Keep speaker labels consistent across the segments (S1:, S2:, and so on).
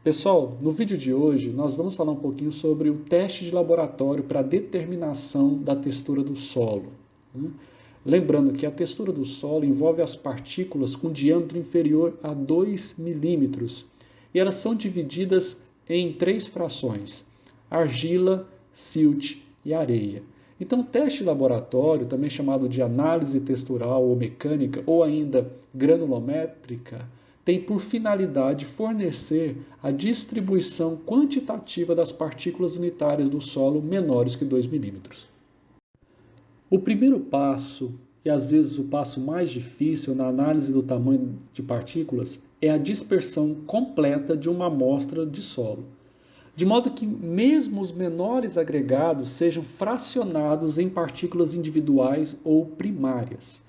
S1: Pessoal, no vídeo de hoje nós vamos falar um pouquinho sobre o teste de laboratório para determinação da textura do solo. Lembrando que a textura do solo envolve as partículas com diâmetro inferior a 2 milímetros e elas são divididas em 3 frações: argila, silt e areia. Então, o teste de laboratório, também chamado de análise textural ou mecânica, ou ainda granulométrica, tem por finalidade fornecer a distribuição quantitativa das partículas unitárias do solo menores que 2 milímetros. O primeiro passo, e às vezes o passo mais difícil na análise do tamanho de partículas, é a dispersão completa de uma amostra de solo, de modo que mesmo os menores agregados sejam fracionados em partículas individuais ou primárias.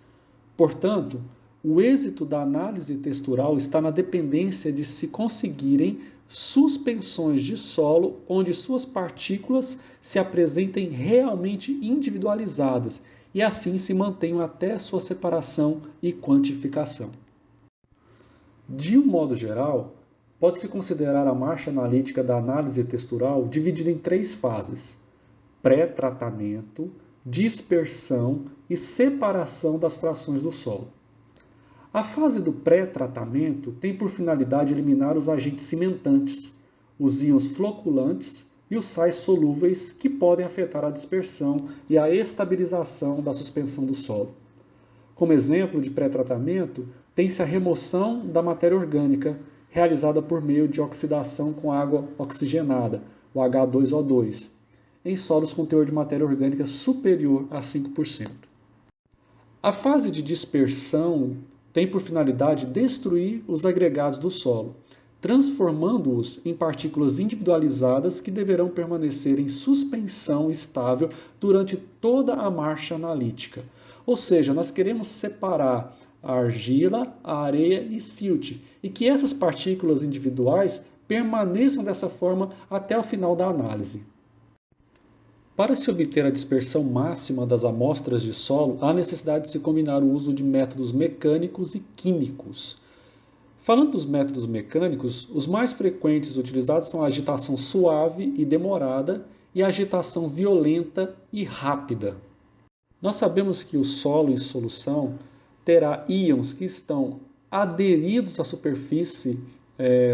S1: Portanto, o êxito da análise textural está na dependência de se conseguirem suspensões de solo onde suas partículas se apresentem realmente individualizadas e assim se mantenham até sua separação e quantificação. De um modo geral, pode-se considerar a marcha analítica da análise textural dividida em 3 fases: pré-tratamento, dispersão e separação das frações do solo. A fase do pré-tratamento tem por finalidade eliminar os agentes cimentantes, os íons floculantes e os sais solúveis que podem afetar a dispersão e a estabilização da suspensão do solo. Como exemplo de pré-tratamento, tem-se a remoção da matéria orgânica, realizada por meio de oxidação com água oxigenada, o H2O2, em solos com teor de matéria orgânica superior a 5%. A fase de dispersão tem por finalidade destruir os agregados do solo, transformando-os em partículas individualizadas que deverão permanecer em suspensão estável durante toda a marcha analítica. Ou seja, nós queremos separar a argila, a areia e silt, e que essas partículas individuais permaneçam dessa forma até o final da análise. Para se obter a dispersão máxima das amostras de solo, há necessidade de se combinar o uso de métodos mecânicos e químicos. Falando dos métodos mecânicos, os mais frequentes utilizados são a agitação suave e demorada e a agitação violenta e rápida. Nós sabemos que o solo em solução terá íons que estão aderidos à superfície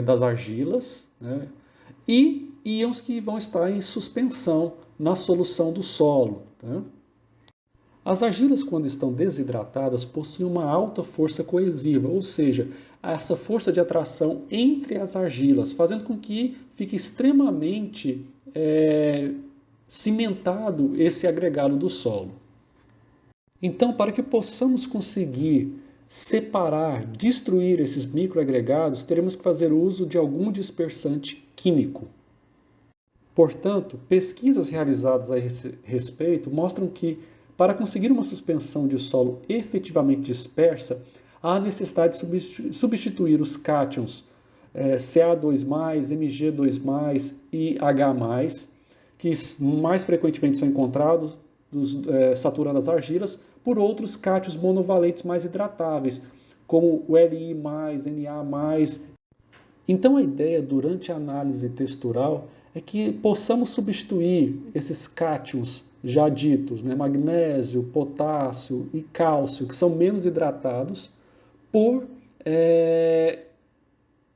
S1: das argilas, né, e íons que vão estar em suspensão na solução do solo. Tá? As argilas, quando estão desidratadas, possuem uma alta força coesiva, ou seja, essa força de atração entre as argilas, fazendo com que fique extremamente cimentado esse agregado do solo. Então, para que possamos conseguir separar, destruir esses microagregados, teremos que fazer uso de algum dispersante químico. Portanto, pesquisas realizadas a esse respeito mostram que, para conseguir uma suspensão de solo efetivamente dispersa, há necessidade de substituir os cátions Ca2+, Mg2+, e H+, que mais frequentemente são encontrados saturando as argilas, por outros cátions monovalentes mais hidratáveis, como o Li+, Na+. Então a ideia durante a análise textural é que possamos substituir esses cátions já ditos, magnésio, potássio e cálcio, que são menos hidratados, por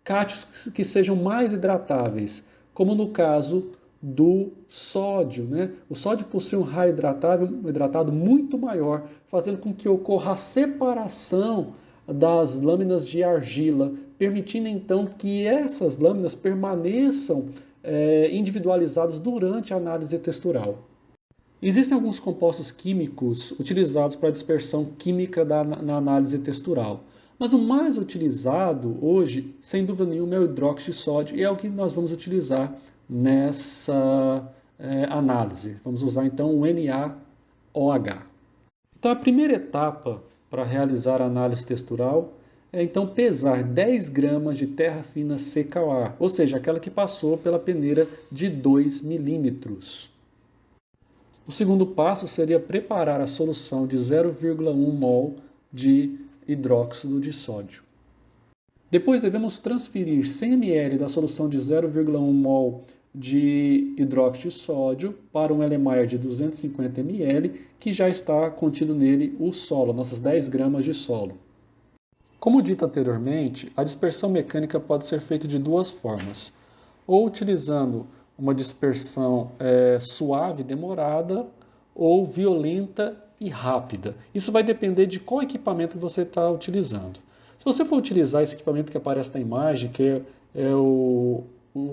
S1: cátions que sejam mais hidratáveis, como no caso do sódio. O sódio possui um raio hidratado muito maior, fazendo com que ocorra a separação das lâminas de argila, permitindo então que essas lâminas permaneçam individualizadas durante a análise textural. Existem alguns compostos químicos utilizados para a dispersão química na análise textural, mas o mais utilizado hoje, sem dúvida nenhuma, é o hidróxido de sódio, e é o que nós vamos utilizar nessa análise. Vamos usar então o NaOH. Então a primeira etapa para realizar a análise textural é então pesar 10 gramas de terra fina seca ao ar, ou seja, aquela que passou pela peneira de 2 milímetros. O segundo passo seria preparar a solução de 0,1 mol de hidróxido de sódio. Depois devemos transferir 100 ml da solução de 0,1 mol de hidróxido de sódio para um Erlenmeyer de 250 ml, que já está contido nele o solo, nossas 10 gramas de solo. Como dito anteriormente, a dispersão mecânica pode ser feita de duas formas, ou utilizando uma dispersão suave e demorada, ou violenta e rápida. Isso vai depender de qual equipamento você está utilizando. Se você for utilizar esse equipamento que aparece na imagem, que é o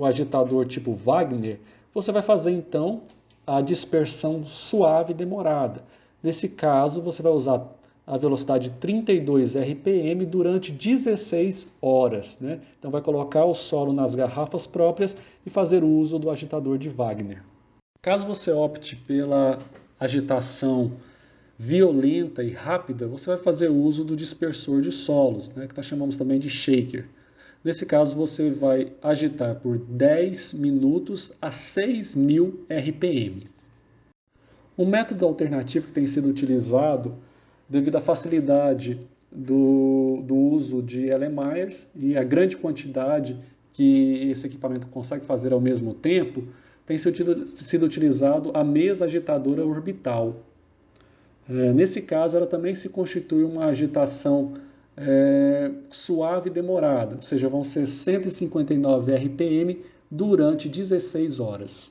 S1: agitador tipo Wagner, você vai fazer então a dispersão suave e demorada. Nesse caso, você vai usar a velocidade de 32 RPM durante 16 horas. Né? Então vai colocar o solo nas garrafas próprias e fazer uso do agitador de Wagner. Caso você opte pela agitação violenta e rápida, você vai fazer uso do dispersor de solos, né, que nós chamamos também de shaker. Nesse caso, você vai agitar por 10 minutos a 6.000 RPM. Um método alternativo que tem sido utilizado devido à facilidade do uso de Erlenmeyers e a grande quantidade que esse equipamento consegue fazer ao mesmo tempo, tem sido utilizado a mesa agitadora orbital. Nesse caso, ela também se constitui uma agitação suave e demorada, ou seja, vão ser 159 RPM durante 16 horas.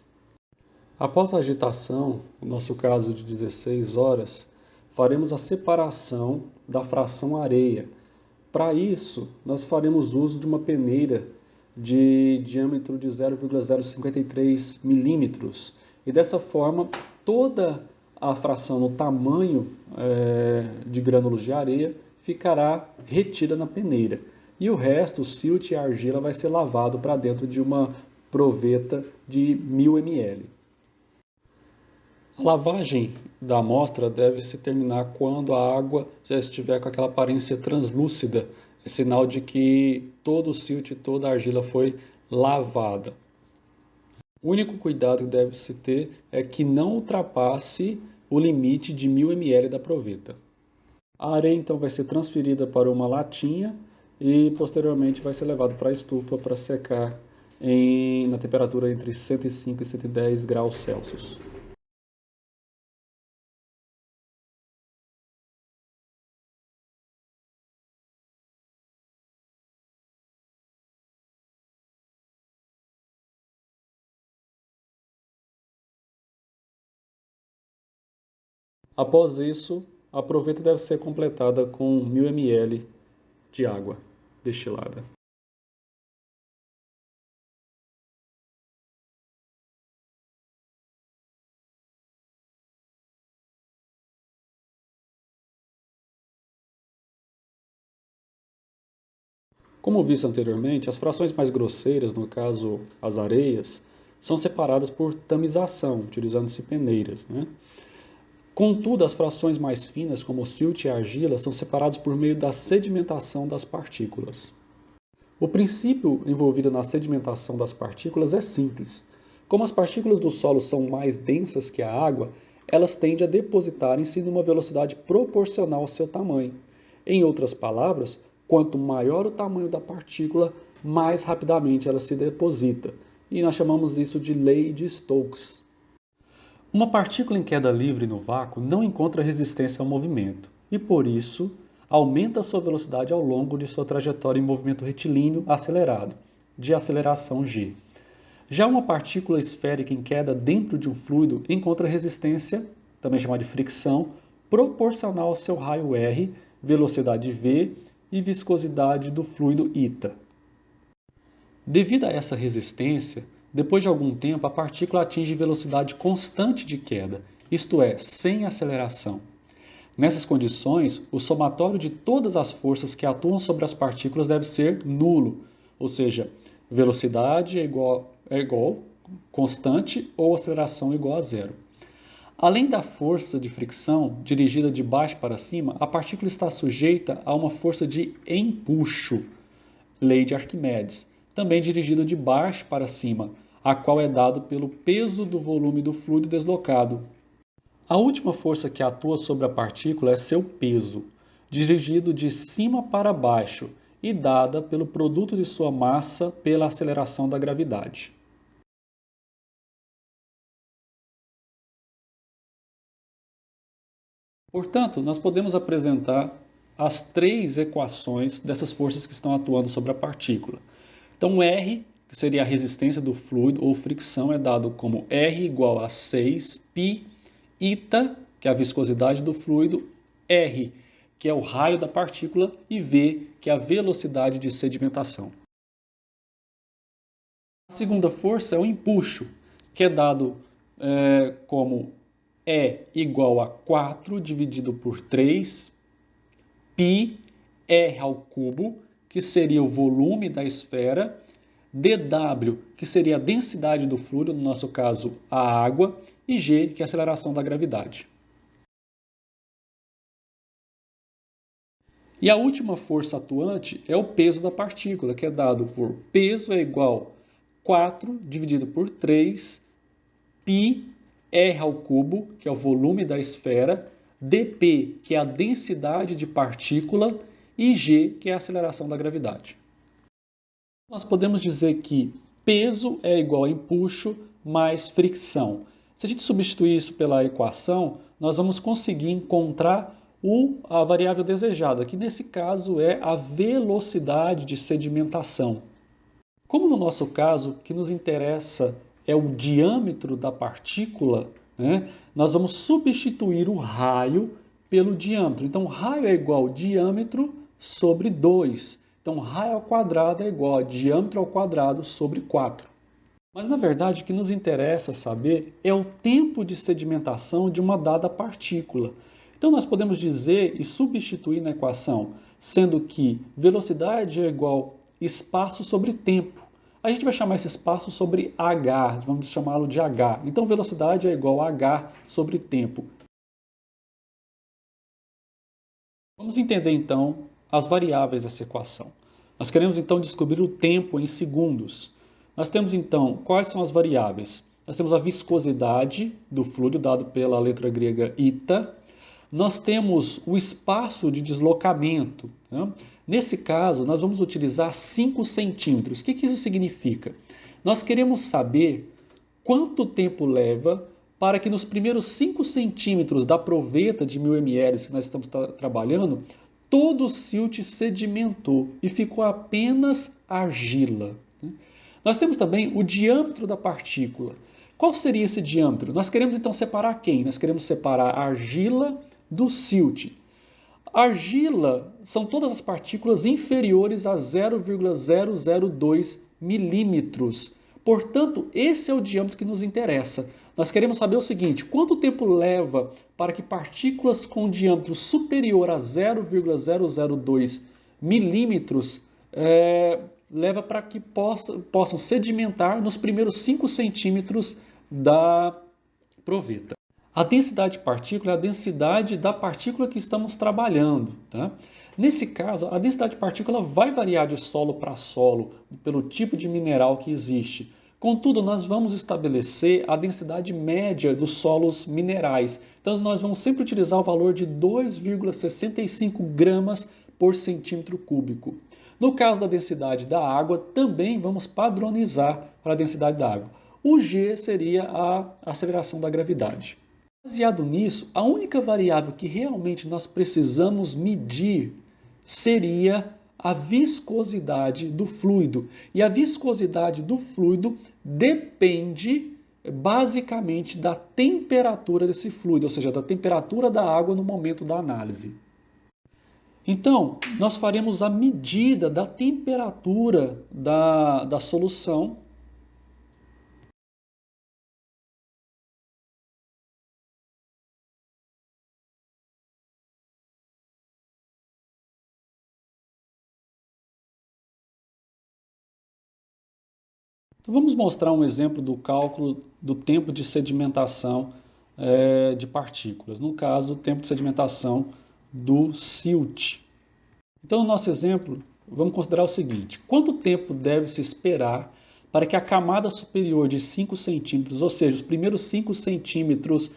S1: Após a agitação, no nosso caso de 16 horas, faremos a separação da fração areia. Para isso, nós faremos uso de uma peneira de diâmetro de 0,053 milímetros. E dessa forma, toda a fração no tamanho de grânulos de areia ficará retida na peneira. E o resto, o silt e a argila, vai ser lavado para dentro de uma proveta de 1000 ml. A lavagem da amostra deve se terminar quando a água já estiver com aquela aparência translúcida, é sinal de que todo o silt e toda a argila foi lavada. O único cuidado que deve se ter é que não ultrapasse o limite de 1000 ml da proveta. A areia então vai ser transferida para uma latinha e posteriormente vai ser levado para a estufa para secar na temperatura entre 105 e 110 graus Celsius. Após isso, a proveta deve ser completada com 1000 ml de água destilada. Como visto anteriormente, as frações mais grosseiras, no caso as areias, são separadas por tamização, utilizando-se peneiras. Né? Contudo, as frações mais finas, como o silt e a argila, são separadas por meio da sedimentação das partículas. O princípio envolvido na sedimentação das partículas é simples. Como as partículas do solo são mais densas que a água, elas tendem a depositarem-se numa velocidade proporcional ao seu tamanho. Em outras palavras, quanto maior o tamanho da partícula, mais rapidamente ela se deposita. E nós chamamos isso de lei de Stokes. Uma partícula em queda livre no vácuo não encontra resistência ao movimento e, por isso, aumenta sua velocidade ao longo de sua trajetória em movimento retilíneo acelerado, de aceleração g. Já uma partícula esférica em queda dentro de um fluido encontra resistência, também chamada de fricção, proporcional ao seu raio r, velocidade v e viscosidade do fluido ηta. Devido a essa resistência, depois de algum tempo a partícula atinge velocidade constante de queda, isto é, sem aceleração. Nessas condições, o somatório de todas as forças que atuam sobre as partículas deve ser nulo, ou seja, velocidade é igual constante ou aceleração igual a zero. Além da força de fricção dirigida de baixo para cima, a partícula está sujeita a uma força de empuxo, lei de Arquimedes, também dirigida de baixo para cima, a qual é dado pelo peso do volume do fluido deslocado. A última força que atua sobre a partícula é seu peso, dirigido de cima para baixo, e dada pelo produto de sua massa pela aceleração da gravidade. Portanto, nós podemos apresentar as três equações dessas forças que estão atuando sobre a partícula. Então, R, que seria a resistência do fluido ou fricção, é dado como R igual a 6 π eta, que é a viscosidade do fluido, R, que é o raio da partícula, e V, que é a velocidade de sedimentação. A segunda força é o empuxo, que é dado como E igual a 4 dividido por 3 π R ao cubo, que seria o volume da esfera, dW, que seria a densidade do fluido, no nosso caso a água, e G, que é a aceleração da gravidade. E a última força atuante é o peso da partícula, que é dado por peso é igual a 4 dividido por 3 π R ao cubo, que é o volume da esfera, dP, que é a densidade de partícula, e G, que é a aceleração da gravidade. Nós podemos dizer que peso é igual a empuxo mais fricção. Se a gente substituir isso pela equação, nós vamos conseguir encontrar a variável desejada, que nesse caso é a velocidade de sedimentação. Como no nosso caso, o que nos interessa é o diâmetro da partícula, né? Nós vamos substituir o raio pelo diâmetro. Então, raio é igual ao diâmetro sobre 2. Então, raio ao quadrado é igual a diâmetro ao quadrado sobre 4. Mas, na verdade, o que nos interessa saber é o tempo de sedimentação de uma dada partícula. Então, nós podemos dizer e substituir na equação, sendo que velocidade é igual a espaço sobre tempo. A gente vai chamar esse espaço sobre h, vamos chamá-lo de h. Então, velocidade é igual a h sobre tempo. Vamos entender, então, as variáveis dessa equação. Nós queremos, então, descobrir o tempo em segundos. Nós temos, então, quais são as variáveis? Nós temos a viscosidade do fluido, dado pela letra grega eta. Nós temos o espaço de deslocamento. Né? Nesse caso, nós vamos utilizar 5 centímetros. O que isso significa? Nós queremos saber quanto tempo leva para que nos primeiros 5 centímetros da proveta de 1000 ml que nós estamos trabalhando, todo o silt sedimentou e ficou apenas argila. Nós temos também o diâmetro da partícula. Qual seria esse diâmetro? Nós queremos então separar quem? Nós queremos separar a argila do silt. Argila são todas as partículas inferiores a 0,002 milímetros. Portanto, esse é o diâmetro que nos interessa. Nós queremos saber o seguinte: quanto tempo leva para que partículas com diâmetro superior a 0,002 milímetros leva para que possam sedimentar nos primeiros 5 centímetros da proveta. A densidade de partícula é a densidade da partícula que estamos trabalhando. Tá? Nesse caso, a densidade de partícula vai variar de solo para solo, pelo tipo de mineral que existe. Contudo, nós vamos estabelecer a densidade média dos solos minerais. Então, nós vamos sempre utilizar o valor de 2,65 gramas por centímetro cúbico. No caso da densidade da água, também vamos padronizar para a densidade da água. O G seria a aceleração da gravidade. Baseado nisso, a única variável que realmente nós precisamos medir seria a viscosidade do fluido. E a viscosidade do fluido depende basicamente da temperatura desse fluido, ou seja, da temperatura da água no momento da análise. Então, nós faremos a medida da temperatura da solução. Então, vamos mostrar um exemplo do cálculo do tempo de sedimentação de partículas. No caso, o tempo de sedimentação do silt. Então, no nosso exemplo, vamos considerar o seguinte: quanto tempo deve se esperar para que a camada superior de 5 centímetros, ou seja, os primeiros 5 centímetros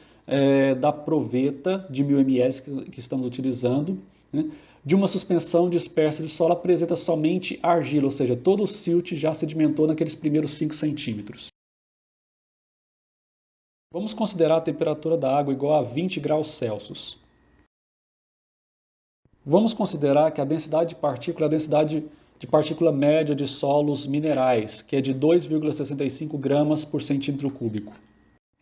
S1: da proveta de 1000 ml que estamos utilizando, né, de uma suspensão dispersa de solo apresenta somente argila, ou seja, todo o silt já sedimentou naqueles primeiros 5 centímetros. Vamos considerar a temperatura da água igual a 20 graus Celsius. Vamos considerar que a densidade de partícula é a densidade de partícula média de solos minerais, que é de 2,65 gramas por centímetro cúbico.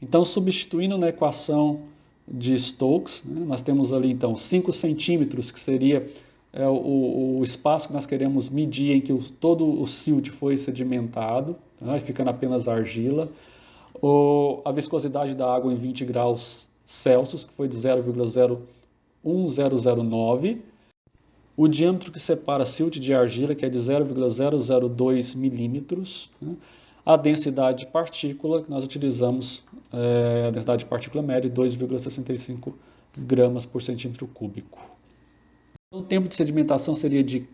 S1: Então, substituindo na equação de Stokes, né, nós temos ali então 5 centímetros, que seria o espaço que nós queremos medir em que todo o silt foi sedimentado, tá, e ficando apenas argila. A viscosidade da água em 20 graus Celsius, que foi de 0,01009. O diâmetro que separa silt de argila, que é de 0,002 milímetros. Né? A densidade de partícula, que nós utilizamos, a densidade de partícula média, 2,65 gramas por centímetro cúbico. O tempo de sedimentação seria de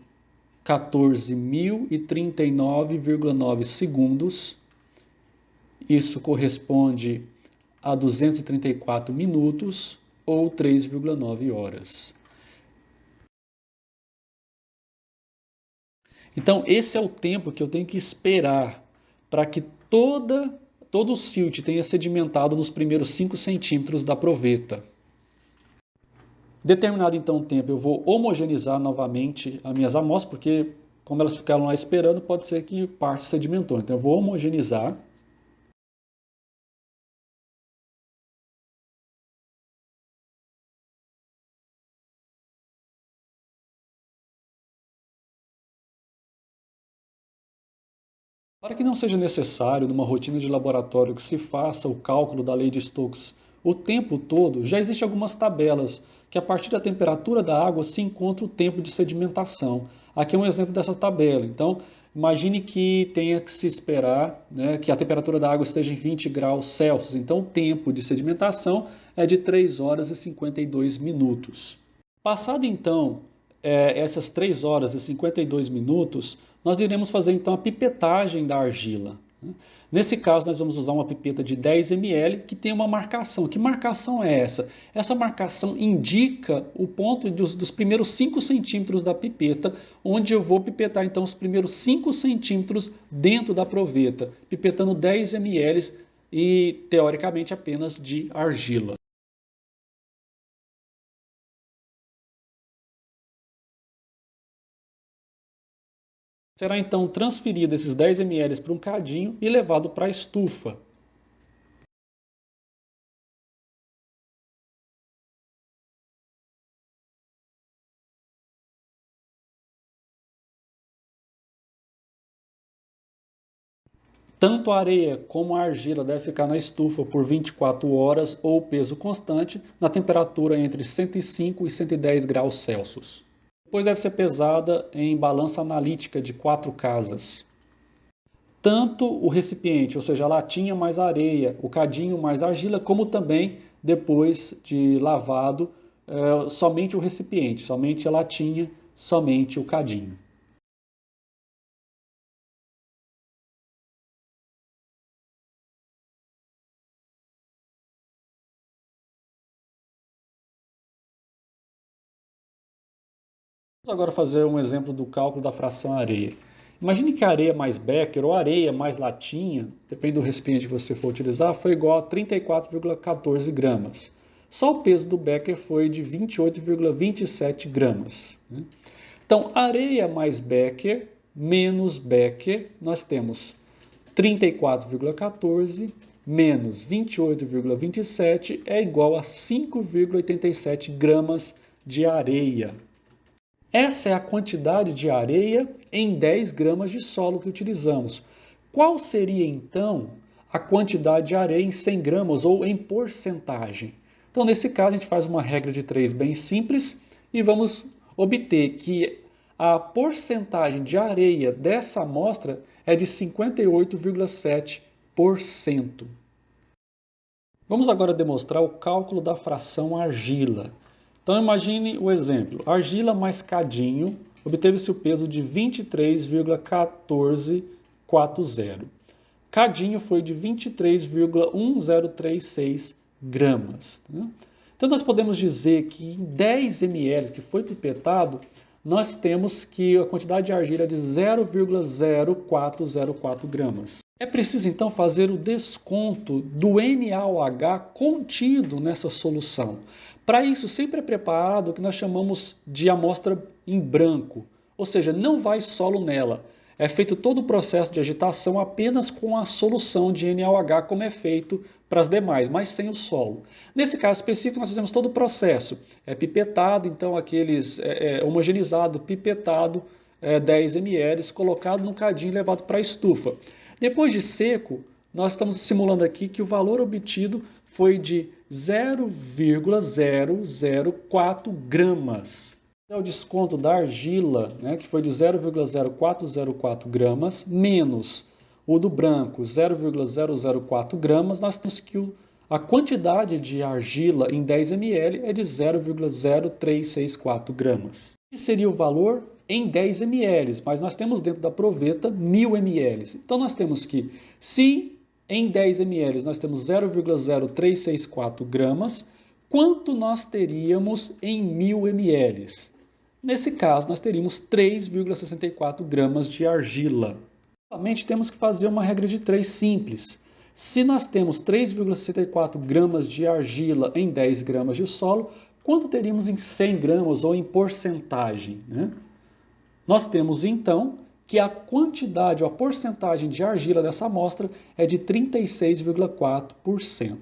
S1: 14.039,9 segundos. Isso corresponde a 234 minutos ou 3,9 horas. Então, esse é o tempo que eu tenho que esperar para que todo o silt tenha sedimentado nos primeiros 5 centímetros da proveta. Determinado então o tempo, eu vou homogeneizar novamente as minhas amostras, porque como elas ficaram lá esperando, pode ser que parte sedimentou. Então eu vou homogeneizar. Para que não seja necessário, numa rotina de laboratório, que se faça o cálculo da lei de Stokes o tempo todo, já existem algumas tabelas que a partir da temperatura da água se encontra o tempo de sedimentação. Aqui é um exemplo dessa tabela. Então, imagine que tenha que se esperar, né, que a temperatura da água esteja em 20 graus Celsius. Então, o tempo de sedimentação é de 3 horas e 52 minutos. Passado então essas 3 horas e 52 minutos, nós iremos fazer então a pipetagem da argila. Nesse caso, nós vamos usar uma pipeta de 10 ml que tem uma marcação. Que marcação é essa? Essa marcação indica o ponto dos primeiros 5 centímetros da pipeta, onde eu vou pipetar então os primeiros 5 centímetros dentro da proveta, pipetando 10 ml e teoricamente apenas de argila. Será então transferido esses 10 ml para um cadinho e levado para a estufa. Tanto a areia como a argila devem ficar na estufa por 24 horas ou peso constante, na temperatura entre 105 e 110 graus Celsius. Depois deve ser pesada em balança analítica de 4 casas. Tanto o recipiente, ou seja, a latinha mais a areia, o cadinho mais a argila, como também, depois de lavado, somente o recipiente, somente a latinha, somente o cadinho. Vamos agora fazer um exemplo do cálculo da fração areia. Imagine que a areia mais Becker ou areia mais latinha, depende do recipiente que você for utilizar, foi igual a 34,14 gramas. Só o peso do Becker foi de 28,27 gramas. Então, areia mais Becker menos Becker, nós temos 34,14 menos 28,27 é igual a 5,87 gramas de areia. Essa é a quantidade de areia em 10 gramas de solo que utilizamos. Qual seria, então, a quantidade de areia em 100 gramas ou em porcentagem? Então, nesse caso, a gente faz uma regra de 3 bem simples e vamos obter que a porcentagem de areia dessa amostra é de 58,7%. Vamos agora demonstrar o cálculo da fração argila. Então imagine o exemplo, argila mais cadinho obteve-se o peso de 23,1440. Cadinho foi de 23,1036 gramas. Então nós podemos dizer que em 10 ml que foi pipetado, nós temos que a quantidade de argila é de 0,0404 gramas. É preciso então fazer o desconto do NaOH contido nessa solução. Para isso, sempre é preparado o que nós chamamos de amostra em branco, ou seja, não vai solo nela. É feito todo o processo de agitação apenas com a solução de NaOH, como é feito para as demais, mas sem o solo. Nesse caso específico, nós fizemos todo o processo. É pipetado, então aqueles homogeneizado, pipetado, 10 ml, colocado no cadinho e levado para a estufa. Depois de seco, nós estamos simulando aqui que o valor obtido foi de 0,004 gramas. É o desconto da argila, né, que foi de 0,0404 gramas, menos o do branco, 0,004 gramas, nós temos que a quantidade de argila em 10 ml é de 0,0364 gramas. Que seria o valor em 10 ml, mas nós temos dentro da proveta 1000 ml. Então nós temos que, se em 10 ml nós temos 0,0364 gramas, quanto nós teríamos em 1000 ml? Nesse caso, nós teríamos 3,64 gramas de argila. Novamente, temos que fazer uma regra de 3 simples. Se nós temos 3,64 gramas de argila em 10 gramas de solo, quanto teríamos em 100 gramas ou em porcentagem, né? Nós temos, então, que a quantidade ou a porcentagem de argila dessa amostra é de 36,4%.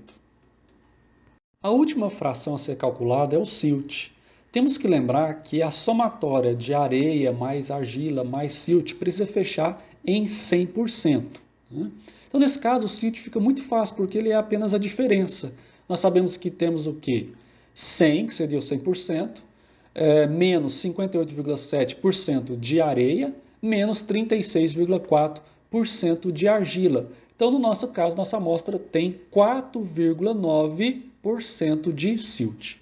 S1: A última fração a ser calculada é o silt. Temos que lembrar que a somatória de areia mais argila mais silt precisa fechar em 100%. Né? Então, nesse caso, o silt fica muito fácil, porque ele é apenas a diferença. Nós sabemos que temos o quê? 100, que seria o 100%, menos 58,7% de areia, menos 36,4% de argila. Então, no nosso caso, nossa amostra tem 4,9% de silt.